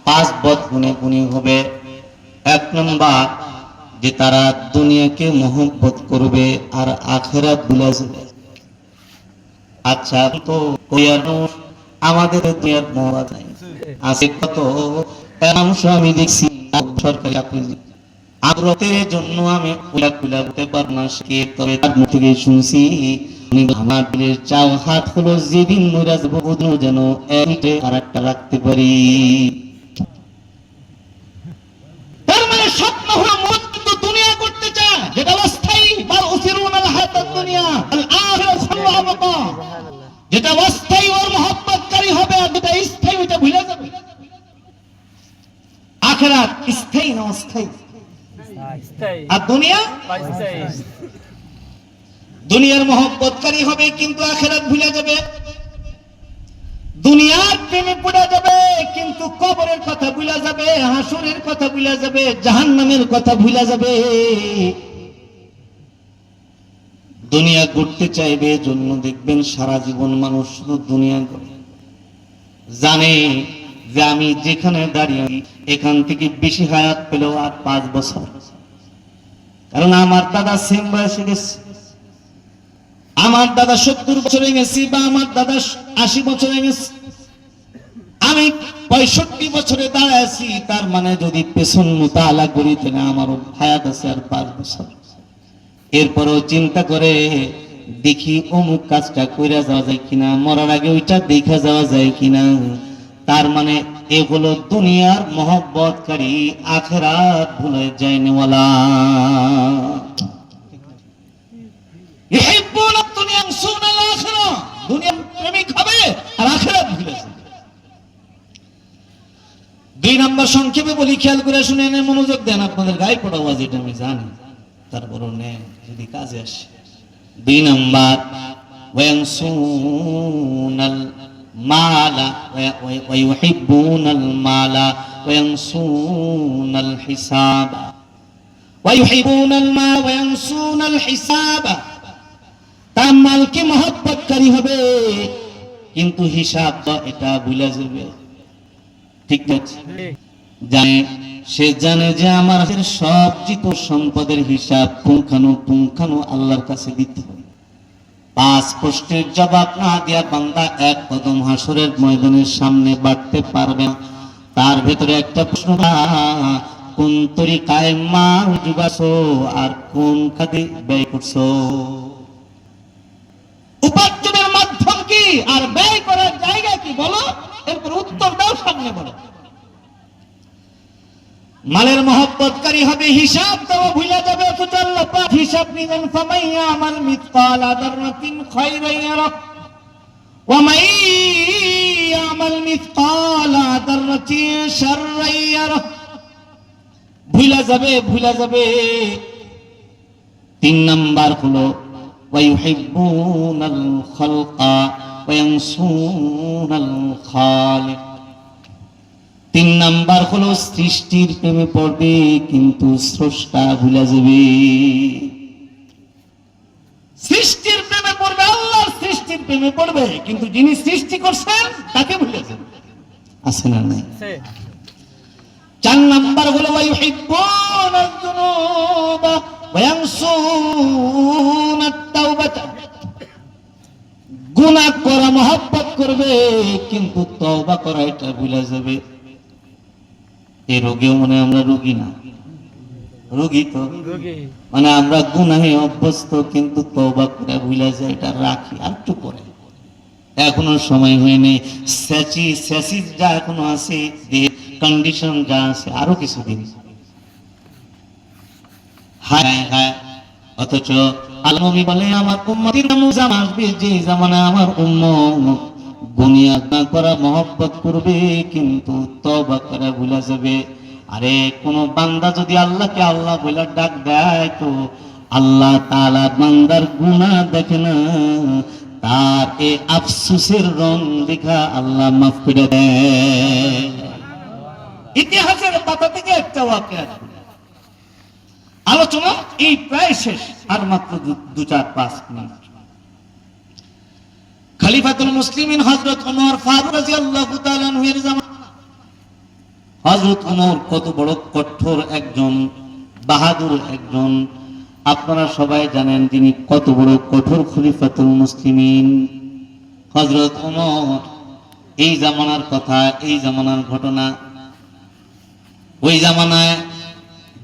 পাঁচ বদ গুণে গুণী হবে। এক নম্বর যে তারা দুনিয়াকে মহব্বত করবে আর আখিরাত ভুলে যাবে। আচ্ছা, তো আমাদের দুনিয়ার মহব্বত নাই আছে কত মানুষ আমি দেখছি সরকারি চাকরি আগ্রহের জন্য আমি কুলা বলতে পারবো না সে, তবে তার মুখ থেকে শুনছি আমার দিলের চাও হাত হলো যেদিন মরে যাবো ওদিনও যেন একটা আরেকটা রাখতে পারি। তার মানে স্বপ্ন হলো মুহূর্ত দুনিয়া করতে চায় যেটা অস্থায়ী, বা উসিরুনাল হায়াতাদ দুনিয়া আল আখিরাতু খায়রুন ওয়া আবকা, যেটা অস্থায়ী ওর মহব্বতকারী হবে, আর যেটা স্থায়ী ওটা ভুলে যাবে। আখিরাত স্থায়ী না অস্থায়ী, আর দুনিয়া দুনিয়ার মহব্বতকারী হবে কিন্তু আখিরাত ভুলে যাবে। দুনিয়ার প্রেমে পড়ে যাবে কিন্তু কবরের কথা ভুলে যাবে, হাসরের কথা ভুলে যাবে, জাহান্নামের কথা ভুলে যাবে। দুনিয়া ঘুরতে চাইবে, জন্য দেখবেন সারা জীবন মানুষ শুধু দুনিয়া করে, জানে যে আমি যেখানে দাঁড়িয়ে এখান থেকে বেশি হায়াত পেলেও আর 5 বছর, কারণ আমার দাদা সেম বয়সে গেছে, আমার দাদা 70 বছরে গেছি, বা আমার দাদা 80 বছরে গেছে, আমি 65 বছরে দাঁড়ায় আছি। তার মানে যদি পেছন মোতালা করি তাহলে আমার হায়াত আছে আর 5 বছর। এরপরও চিন্তা করে দেখি অমুক কাজটা কইরা যাওয়া যায় কিনা, মরার আগে ওইটা দেখা যাওয়া যায় কিনা। তার মানে এ হলো দুনিয়ার মহব্বতকারী, আখিরাত ভুলে যায়নি ওয়ালা ইহিব্বুনা দুনিয়া সুনাল আখিরা, দুনিয়ার প্রেমিক হবে আর আখিরাত ভুলে যাবে। 2 নম্বর সংক্ষেপে বলি, খেয়াল করে শুনেন, মনোযোগ দেন। আপনাদের গায়ে পড়া আওয়াজ এটা আমি জানি, তারপরও নেন যদি কাজে আসে। 2 নম্বর ওয়ায়ানসুনাল মালা ওয়া ইউহিব্বুনাল মালা ওয়া ইয়ানসুনাল হিসাব ওয়া ইউহিব্বুনাল মালা ওয়া ইয়ানসুনাল হিসাব। তার মালকে মহব্বতকারী হবে কিন্তু হিসাব এটা ভুলে যাবে। ঠিক আছে, জানে সে জানে যে আমার সব জিত সম্পদের হিসাব পুঙ্খানু আল্লাহর কাছে দিতে হবে। 5 প্রশ্নের জবাব না দিয়া বান্দা এক কদম হাসরের ময়দানের সামনে বাড়তে পারবে না। তার ভেতরে একটা প্রশ্ন, কোন তরিকায় মাল জুগাছো আর কোন খাতে ব্যয় করছো, উপার্জনের মাধ্যম কি আর ব্যয় করার জায়গা কি বলো, এরপর উত্তর দাও, সামনে বলো। মালের মহব্বতকারী হবে, হিসাব দেওয়া ভুলে যাবে, অথচ আল্লাহ পাক হিসাব নিবেন। ফামাইয়া আমাল মিসকালা যাররাতিন খায়রান ইয়ারা ওয়া মাইয়া আমাল মিসকালা যাররাতিন শাররান ইয়ারা। ভুলে যাবে। 3 নাম্বার হলো ওয়া ইউহিব্বুনাল খালকা ওয়া ইয়ানসুনাল খালিক। 3 নাম্বার হলো সৃষ্টির প্রেমে পড়বে কিন্তু স্রষ্টা ভুলে যাবে। সৃষ্টির প্রেমে পড়বে, আল্লাহর সৃষ্টির প্রেমে পড়বে কিন্তু যিনি সৃষ্টি করছেন তাকে ভুলে যাবে। আছে না নাই? 4 নাম্বার হলো ওয়া ইউহিব্বুনাল যুনুবা ওয়া ইয়ানসুনাত তাওবাতা। গুনাহ করা মহব্বত করবে কিন্তু তওবা করা এটা ভুলে যাবে। এই রোগেও মনে আমরা রোগী না, রোগী তো মানে আমরা গুনাহে অভ্যস্ত কিন্তু তওবা করে ভুলে যায়, এটা রাখি আর একটু পরে, এখনো সময় হয়নি। স্যাসিস যা এখনো আছে, কন্ডিশন যা আছে আরো কিছুদিন। হ্যাঁ, অথচ আল্লাহ নবী বলে আমার উম্মতের জামান আসবে যে জামানে আমার উম্মত বুনিয়াদ না করা মহব্বত করবে কিন্তু তওবা করা ভুলে যাবে। আরে কোন বান্দা যদি আল্লাহকে আল্লাহ বলে ডাক দেয় তো আল্লাহ তাআলা বান্দার গুনাহ দেখে না, তার এই আফসোসের রং দেখা আল্লাহ মাফ করে দেয়। ইতিহাসের পাতা থেকে একটা ওয়াকিয়া, আলোচনা এই প্রায় শেষ, আর মাত্র 2-4-5 মিনিট। খলিফাতুল মুসলিমিন হযরত ওমর ফারুক রাদিয়াল্লাহু তাআলা আনহু এর জামানায় হযরত ওমর কত বড় কঠোর একজন বাহাদুর একজন, আপনারা সবাই জানেন তিনি কত বড় কঠোর খলিফাতুল মুসলিমিন হযরত ওমর। এই জামানার কথা, এই জামানার ঘটনা। ওই জামানায়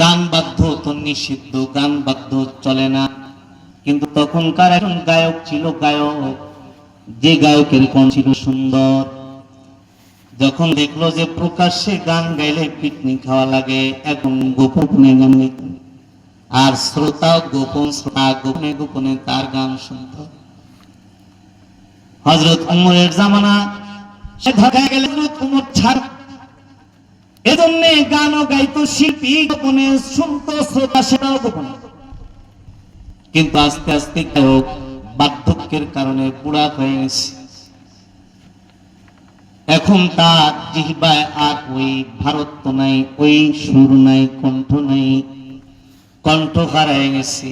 গান বাদ্য তো নিষিদ্ধ, গান বাদ্য চলে না, কিন্তু তখনকার একজন গায়ক ছিল, গায়ক, যে গায়কের কণ্ঠ ছিল সুন্দর। যখন দেখলো যে প্রকাশ্যে গান গাইলে পিকনিক খাওয়া লাগে, এখন গোপনে গান গাইত, আর শ্রোতা গোপন, শ্রোতা গোপনে গোপনে তার গান শুনত। হযরত ওমরের জামানা, সে ঢাকায় গেলে হযরত ওমর ছাড়, এজন্য গানও গাইতো, শিল্পী গোপনে শুনতো, শ্রোতা সেটাও গোপনে। কিন্তু আস্তে আস্তে গায়ক বার্ধক্যের কারণে বুড়া হয়ে গেছে। এখন তার জিহ্বায় আর ওই ভারত নাই, ওই সুর নাই, কণ্ঠ নাই, কণ্ঠ হারায় গেছে,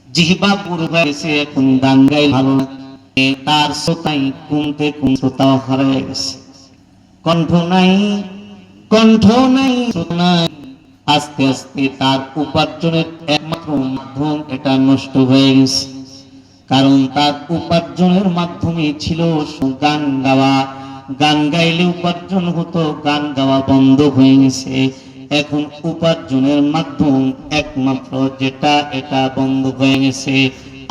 জিহ্বা পুরো হয়ে গেছে। এখন গান গাই ভালো লাগে, তার শ্রোতাই কমতে কম, শ্রোতাও হারায় গেছে, কণ্ঠ নাই, কণ্ঠ নাই, শ্রোতা নাই। আস্তে আস্তে তার উপার্জনের একমাত্র মাধ্যম এটা নষ্ট হয়ে গেছে, কারণ তার উপার্জনের মাধ্যমে ছিল গান গাওয়া। গান গাইলে উপার্জন হতো, গান গাওয়া বন্ধ হয়ে গেছে। এখন উপার্জনের মাধ্যম একমাত্র যেটা, এটা বন্ধ হয়ে গেছে।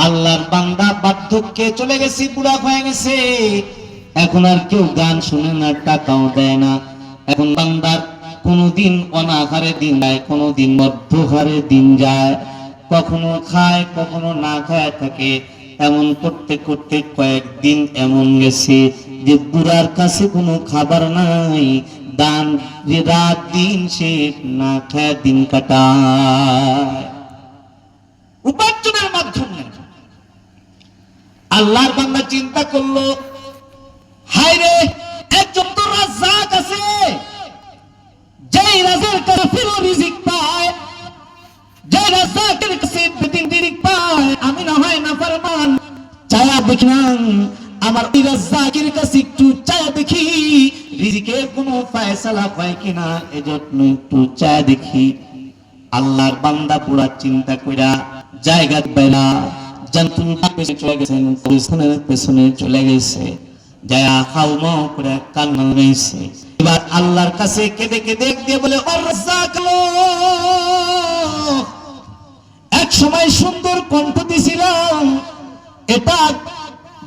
আল্লাহর বান্দা বার্ধক্যে চলে গেছে, বুড়া হয়ে গেছে, এখন আর কেউ গান শুনে না, টাকাও দেয় না। এখন বান্দার কোনদিন অনাহারে দিন যায়, কোনদিন মধ্যহারে দিন যায়, কখনো খায় কখনো না খায় থাকে। এমন করতে করতে কয়েকদিন এমন গেছে যে বুড়ার কাছে কোনো খাবার নাই, দান রাত দিন সে না খায় দিন কাটায়, উপার্জনের মাধ্যমে। আল্লাহর বান্দা চিন্তা করলো, হায় রে, একজন তো রাজ্জাক আছে, যেই রাজার কাছে ফিরো রিজিক পায়, যে রাজ্জাকের কাছে বেদিন রিজিক পায়, আমি না হয় না ফরমান চায়া দেখি না, আমার ওই রাজ্জাকের কাছে একটু চায়া দেখি রিজিকের কোনো ফয়সালা হয় কিনা, এজন্য একটু চায়া দেখি। আল্লাহর বান্দা পুরা চিন্তা কইরা জায়গা বাইরা জান্নাতুল পেছনে চলে গেছেন, পরিস্থানের পেছনে চলে গেছে, যায়া হাউমাউ করে কান্না গাইছে। এবার আল্লাহর কাছে কেঁদে কেঁদে দিয়ে বলে, ও রাজ্জাক, এক সময় সুন্দর কণ্ঠ দিছিলাম, এটা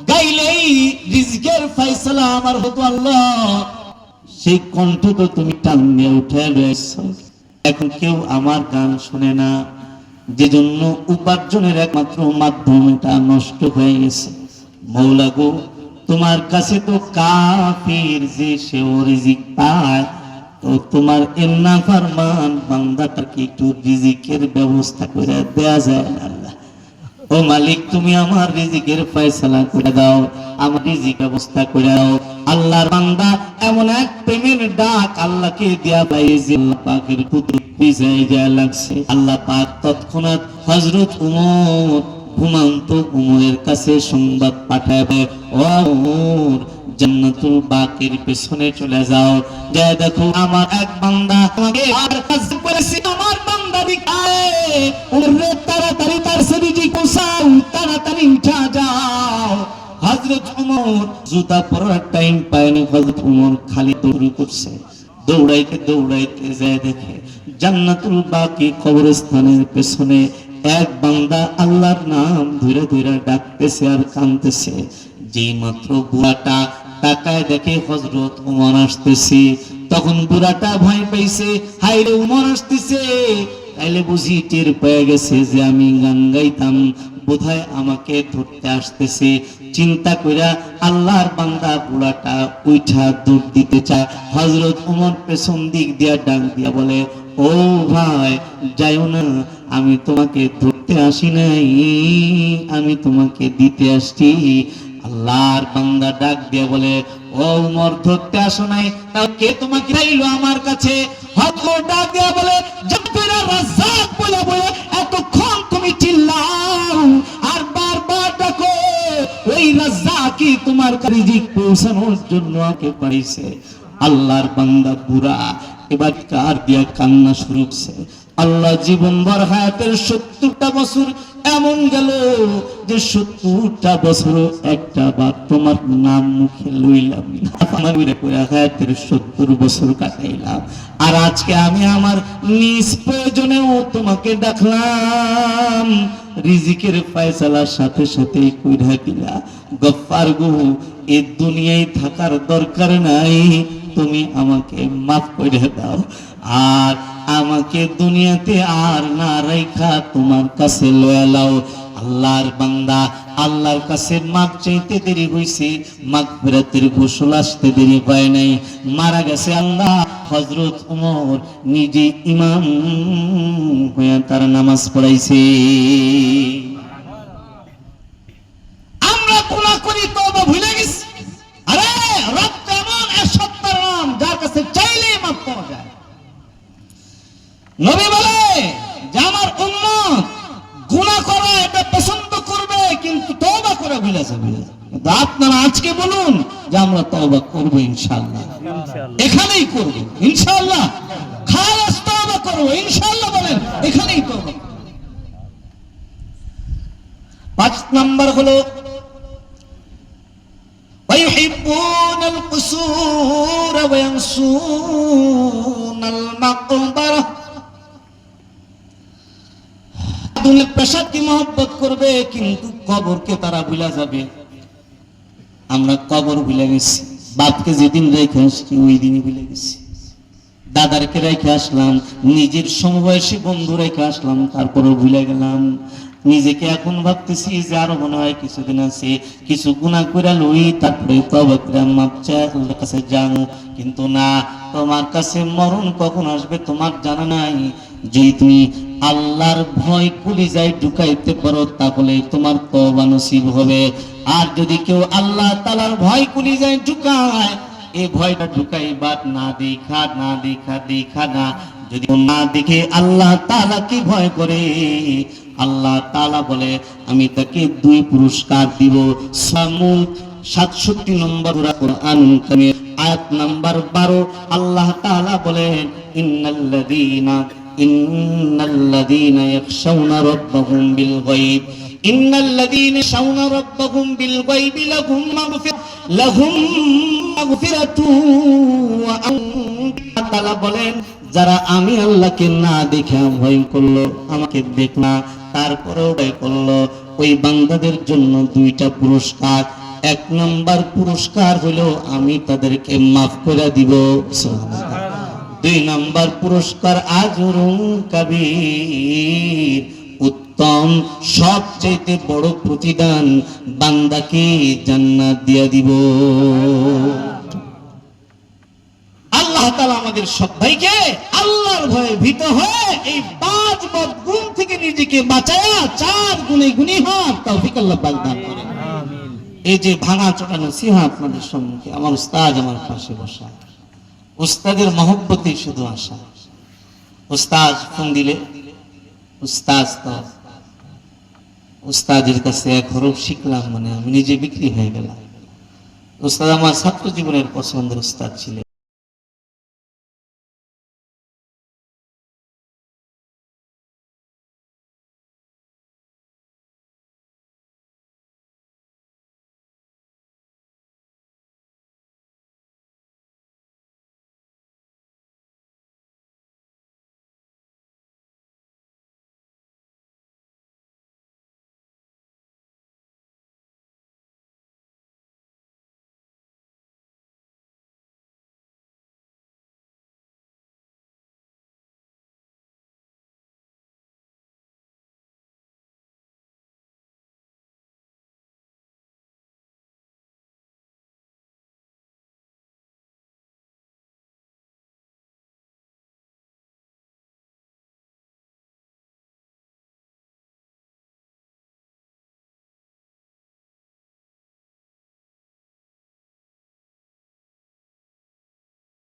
গাইলেই রিজিকের ফয়সালা আমার হতো, আল্লাহ সেই কণ্ঠ তো তুমি টান দিয়ে উঠে রয়েছো, এখন কেউ আমার গান শুনে না, যে জন্য উপার্জনের একমাত্র মাধ্যম এটা নষ্ট হয়ে গেছে। মওলা গো, তোমার কাছে তো কাফির যে সেও রিজিক পায়, তো তোমার এন্না ফরমান বান্দাটাকে একটু রিজিকের ব্যবস্থা করে দেয়া যায় না। আল্লাহ, ও মালিক, তুমি আমার রিজিকের ফয়সালা করে দাও, আমার রিজিক ব্যবস্থা করে দাও। আল্লাহর বান্দা এমন এক প্রেমের ডাক আল্লাহকে দিয়া পাইছে, আল্লাহ পাকের কুদরত পিছায় যায় লাগছে। আল্লাহ পাক তৎক্ষণাৎ হযরত ওমর, ঘুমন্ত ওমরের কাছে সংবাদ পাঠায়, ও ওমর, জান্নাতুল বাকির পেছনে চলে যাও, যা দেখো আমার এক বান্দা আমাকে আর কাজ করেছে, আমার বান্দা দিখায়, ওরে তাড়াতাড়ি তার রিজিক পৌঁছাও, তাড়াতাড়ি উঠা যাও। হযরত ওমর জুতা পরার টাইম পায়নি, হযরত ওমর খালি দৌড় করছে, দৌড়াইতে দৌড়াইতে যায় দেখে জান্নাতুল বাকি কবরস্থানের পেছনে এক বান্দা আল্লাহর নাম ধরে ধরে ডাকতেছে আর কাঁদতেছে। যেই মাত্র বুড়াটা তাকায় দেখে হযরত ওমর আসতেছে, তখন বুড়াটা ভয় পাইছে, হায় রে, ওমর আসতেছে, তাইলে বুঝি টের পেয়ে গেছে যে আমি গান গাইতাম, বোধহয় আমাকে ধরতে আসতেছে। চিন্তা কইরা আল্লাহর বান্দা বুড়াটা উঠা দৌড় দিতে চায়, হযরত ওমর পেছন দিক দিয়া ডাক দিয়া বলে, ও ভাই, যাইও না, আমি তোমাকে ধরতে আসি নাই, আমি তোমাকে দিতে আসছি। আল্লাহর বান্দা ডাক দিয়া বলে, ও ওমর, ধরতে আসো নাই, তাও কে তোমাকে চাইলো আমার কাছে? হযরত ডাক দিয়া বলে, জব্বেরা রাজ্জাক বলে বলে এতক্ষণ তুমি চিল্লাও আর বারবার ডাকো, ওই রাজ্জাকই তোমার রিজিক পৌঁছানোর জন্য আমাকে পাঠিয়েছে। আল্লাহর বান্দা বুড়া এবার কার দিয়া কান্না শুরু করছে। আল্লাহ জীবনভর হায়াতের 70টা বছর এমন গেল যে 70টা বছর একটা বার তোমার নাম মুখে লইলাম না। আমার হায়াতের 70 বছর কাটাইলাম, আর আজকে আমি আমার নিজ প্রয়োজনেও তোমাকে ডাকলাম, রিজিকের ফয়সালার সাথে সাথে কইরা দিলা। গফফার গো, এই দুনিয়ায় থাকার দরকার নাই, তুমি আমাকে মাফ করে দাও, আর আমাকে দুনিয়াতে আর না রাইখা তোমার কাছে লয়া লাও। আল্লাহর বান্দা আল্লাহর কাছে মাপ চাইতে দেরি হইছে, মাগফিরাতের গোসল আসতে দেরি পায় নাই, মারা গেছে আল্লাহ। হযরত ওমর নিজে ইমাম হয়ে তার নামাজ পড়াইছে। আমরা গুনাহ করি, তওবা ভুলে গেছি। আরে রব এমন এক সত্তার নাম যার কাছে চাইলেই মাফ পাওয়া যায়। নবী বলে যে আমার উম্মত গুনাহ করা এটা পছন্দ করবে, কিন্তু তওবা করে ভুলে যাবে। কিন্তু আপনারা আজকে বলুন যে আমরা তওবা করব ইনশাআল্লাহ, এখানেই করব ইনশাআল্লাহ, খালাস তওবা করব ইনশাআল্লাহ, বলেন এখানেই তওবা। 5 নাম্বার হলো ويحبون القصور وينسون المقبرة। দুনিয়ার পেশাকে মহব্বত করবে, কিন্তু কবরকে তারা ভুলে যাবে। আমরা কবর ভুলে গেছি, বাপকে যেদিন রেখে আসছি ওই দিনই ভুলে গেছি, দাদারকে রেখে আসলাম, নিজের সমবয়সী বন্ধু রেখে আসলাম, তারপরে ভুলে গেলাম। নিজেকে এখন ভাবতেছি যে আরো মনে হয় কিছুদিন আছে, কিছু গুনাহ করে লই, তারপরে তওবা করে মাপ চাই আল্লাহর কাছে যাবো। কিন্তু না, তোমার কাছে মরণ কখন আসবে তোমার জানা নাই। যদি তুমি আল্লাহর ভয় কলিজায় ঢুকাইতে পারো তাহলে তোমার তওবা নসিব হবে। আর যদি কেউ আল্লাহ তাআলার ভয় কলিজায় ঢুকায়, এই ভয়টা ঢুকাইবার না দেখা না, যদি না দেখে আল্লাহ তাআলাকে ভয় করে, আল্লাহ তাআলা বলে আমি তাকে 2 পুরস্কার দিব। সামুদ 67 নম্বর সূরা কোরআন কারীমের আয়াত নাম্বার 12 আল্লাহ তাআলা বলেন ইন্নাল্লাযীনা ইয়াখশাউনা রাব্বাহুম বিল গায়ব ইন্নাল্লাযীনা ইয়াখশাউনা রাব্বাহুম বিল গায়বি লাহুম মাগফিরাতু ওয়া আল্লাহ তাআলা বলেন যারা আমি আল্লাহকে না দেখে ভয় করলো, আমাকে দেখ না তারপরেও ভয় করলো, ওই বান্দাদের জন্য 2টা পুরস্কার। 1 নাম্বার পুরস্কার হলো আমি তাদেরকে মাফ করে দিব, সুবহানাল্লাহ। 2 নাম্বার পুরস্কার আজরুন কাবীর, উত্তম সবচেয়ে বড় প্রতিদান, বান্দাকে জান্নাত দিয়ে দিব। আল্লাহ তাআলা আমাদের সবাইকে আল্লাহর ভয়ে ভীত হয়ে এই 5 বদগুণ থেকে নিজেকে বাঁচায়া 4 গুণে গুণী হওয়ার তৌফিক আল্লাহ পাক দান করেন। আমিন। এই যে ভাঙা চোটা নসিহত আপনাদের সম্মুখে, আমার উস্তাদ আমার পাশে বসা, উস্তাদের মহব্বতে শুধু আসা। উস্তাদ ফোন দিলে উস্তাদ তো উস্তাদের কাছে 1 হরফ শিখলাম মানে আমি নিজে বিক্রি হয়ে গেলাম। উস্তাদ আমার ছাত্র জীবনের পছন্দের উস্তাদ ছিলেন।